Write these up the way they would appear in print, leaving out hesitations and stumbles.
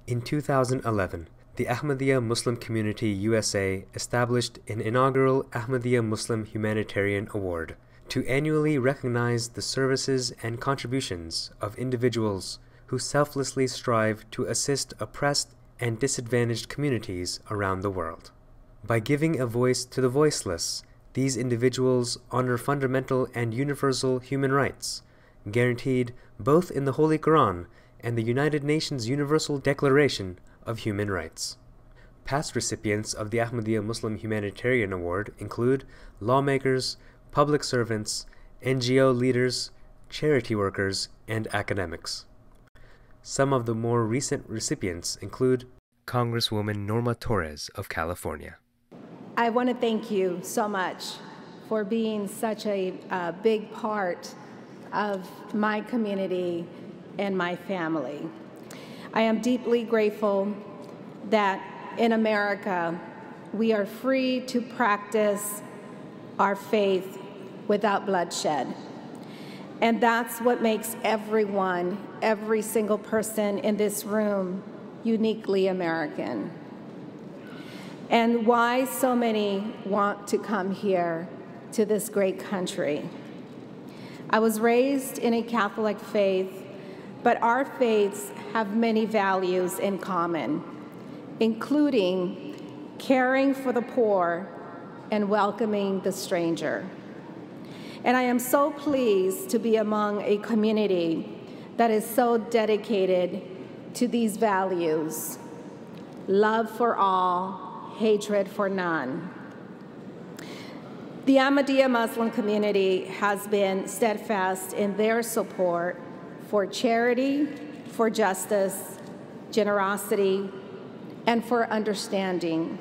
In 2011, the Ahmadiyya Muslim Community USA established an inaugural Ahmadiyya Muslim Humanitarian Award to annually recognize the services and contributions of individuals who selflessly strive to assist oppressed and disadvantaged communities around the world. By giving a voice to the voiceless, these individuals honor fundamental and universal human rights, guaranteed both in the Holy Quran and the United Nations Universal Declaration of Human Rights. Past recipients of the Ahmadiyya Muslim Humanitarian Award include lawmakers, public servants, NGO leaders, charity workers, and academics. Some of the more recent recipients include Congresswoman Norma Torres of California. I want to thank you so much for being such a big part of my community and my family. I am deeply grateful that in America we are free to practice our faith without bloodshed. And that's what makes everyone, every single person in this room, uniquely American. And why so many want to come here to this great country. I was raised in a Catholic faith, but our faiths have many values in common, including caring for the poor and welcoming the stranger. And I am so pleased to be among a community that is so dedicated to these values: love for all, hatred for none. The Ahmadiyya Muslim community has been steadfast in their support for charity, for justice, generosity, and for understanding.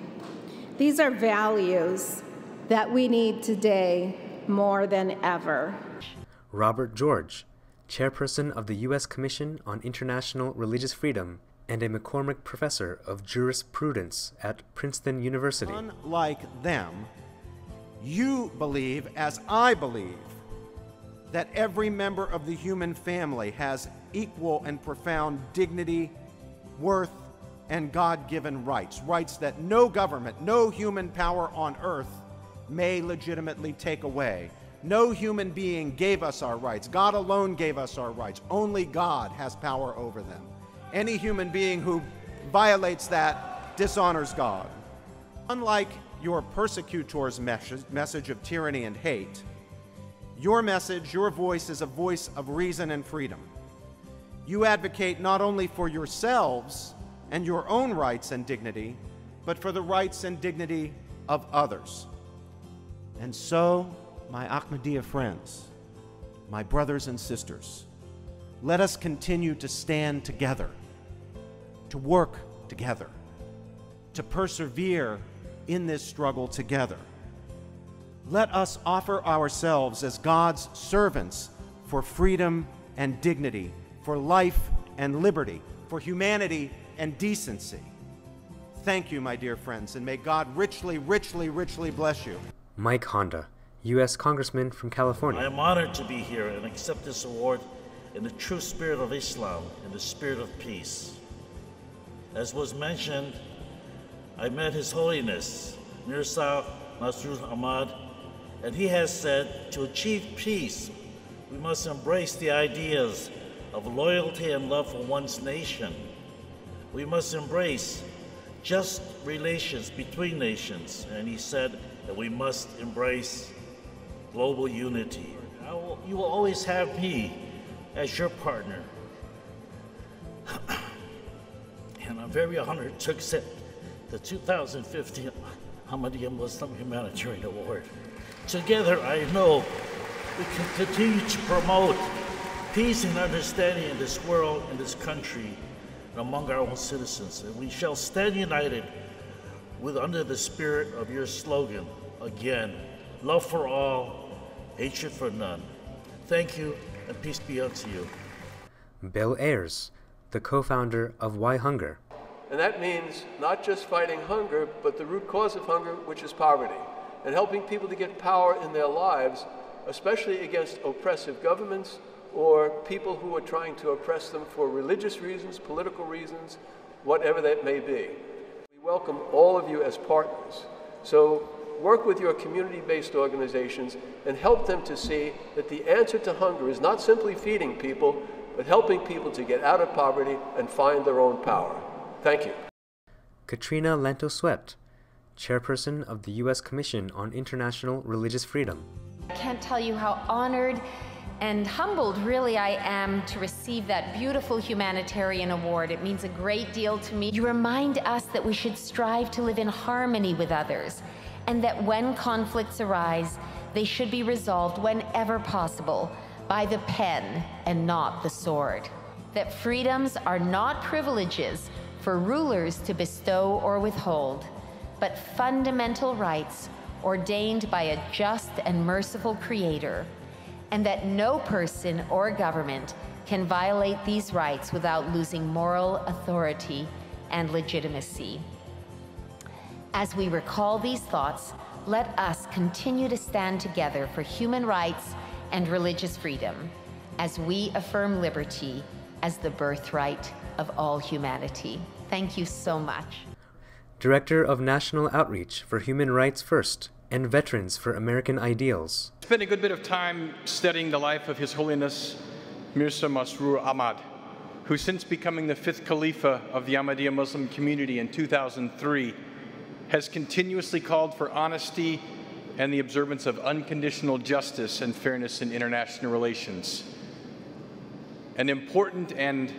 These are values that we need today more than ever. Robert George, chairperson of the U.S. Commission on International Religious Freedom and a McCormick Professor of Jurisprudence at Princeton University. Unlike them, you believe, as I believe, that every member of the human family has equal and profound dignity, worth, and God-given rights, rights that no government, no human power on earth may legitimately take away. No human being gave us our rights. God alone gave us our rights. Only God has power over them. Any human being who violates that dishonors God. Unlike your persecutors' message of tyranny and hate, your message, your voice is a voice of reason and freedom. You advocate not only for yourselves and your own rights and dignity, but for the rights and dignity of others. And so, my Ahmadiyya friends, my brothers and sisters, let us continue to stand together, to work together, to persevere in this struggle together. Let us offer ourselves as God's servants for freedom and dignity, for life and liberty, for humanity and decency. Thank you, my dear friends, and may God richly, richly, richly bless you. Mike Honda, U.S. Congressman from California. I am honored to be here and accept this award in the true spirit of Islam, in the spirit of peace. As was mentioned, I met His Holiness, Mirza Masroor Ahmad, and he has said, to achieve peace, we must embrace the ideas of loyalty and love for one's nation. We must embrace just relations between nations, and he said that we must embrace global unity. You will always have me as your partner. And I'm very honored to accept the 2015 Ahmadiyya Muslim Humanitarian Award. Together, I know we can continue to promote peace and understanding in this world, in this country, and among our own citizens. And we shall stand united under the spirit of your slogan, again, love for all, hatred for none. Thank you, and peace be unto you. Bill Ayers, the co-founder of Why Hunger. And that means not just fighting hunger, but the root cause of hunger, which is poverty, and helping people to get power in their lives, especially against oppressive governments or people who are trying to oppress them for religious reasons, political reasons, whatever that may be. We welcome all of you as partners. So work with your community-based organizations and help them to see that the answer to hunger is not simply feeding people, but helping people to get out of poverty and find their own power. Thank you. Katrina Lanto-Swept, Chairperson of the U.S. Commission on International Religious Freedom. I can't tell you how honored and humbled really I am to receive that beautiful humanitarian award. It means a great deal to me. You remind us that we should strive to live in harmony with others, and that when conflicts arise, they should be resolved whenever possible by the pen and not the sword. That freedoms are not privileges for rulers to bestow or withhold, but fundamental rights ordained by a just and merciful Creator, and that no person or government can violate these rights without losing moral authority and legitimacy. As we recall these thoughts, let us continue to stand together for human rights and religious freedom as we affirm liberty as the birthright of all humanity. Thank you so much. Director of National Outreach for Human Rights First and Veterans for American Ideals. I spent a good bit of time studying the life of His Holiness Mirza Masroor Ahmad, who since becoming the 5th Khalifa of the Ahmadiyya Muslim Community in 2003 has continuously called for honesty and the observance of unconditional justice and fairness in international relations. An important and,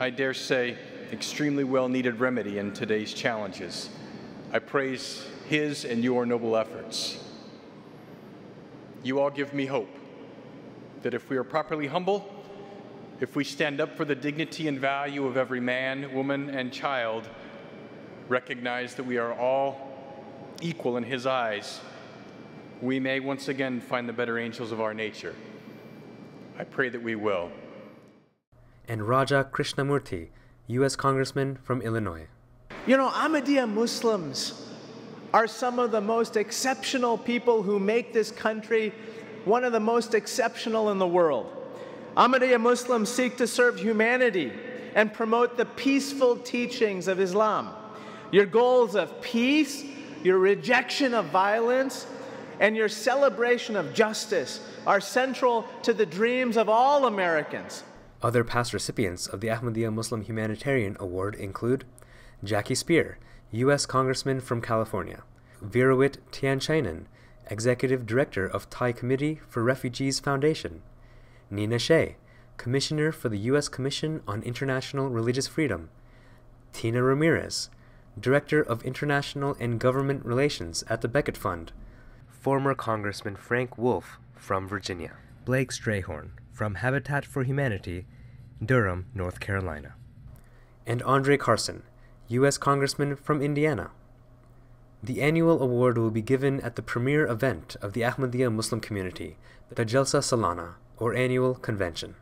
I dare say, extremely well-needed remedy in today's challenges. I praise his and your noble efforts. You all give me hope that if we are properly humble, if we stand up for the dignity and value of every man, woman, and child, recognize that we are all equal in his eyes, we may once again find the better angels of our nature. I pray that we will. And Raja Krishnamurthy, U.S. Congressman from Illinois. You know, Ahmadiyya Muslims are some of the most exceptional people who make this country one of the most exceptional in the world. Ahmadiyya Muslims seek to serve humanity and promote the peaceful teachings of Islam. Your goals of peace, your rejection of violence, and your celebration of justice are central to the dreams of all Americans. Other past recipients of the Ahmadiyya Muslim Humanitarian Award include Jackie Spear, U.S. Congressman from California; Virawit Tianchainen, Executive Director of Thai Committee for Refugees Foundation; Nina Shea, Commissioner for the U.S. Commission on International Religious Freedom; Tina Ramirez, Director of International and Government Relations at the Beckett Fund; former Congressman Frank Wolf from Virginia; Blake Strayhorn from Habitat for Humanity, Durham, North Carolina; and Andre Carson, U.S. Congressman from Indiana. The annual award will be given at the premier event of the Ahmadiyya Muslim Community, the Jalsa Salana, or annual convention.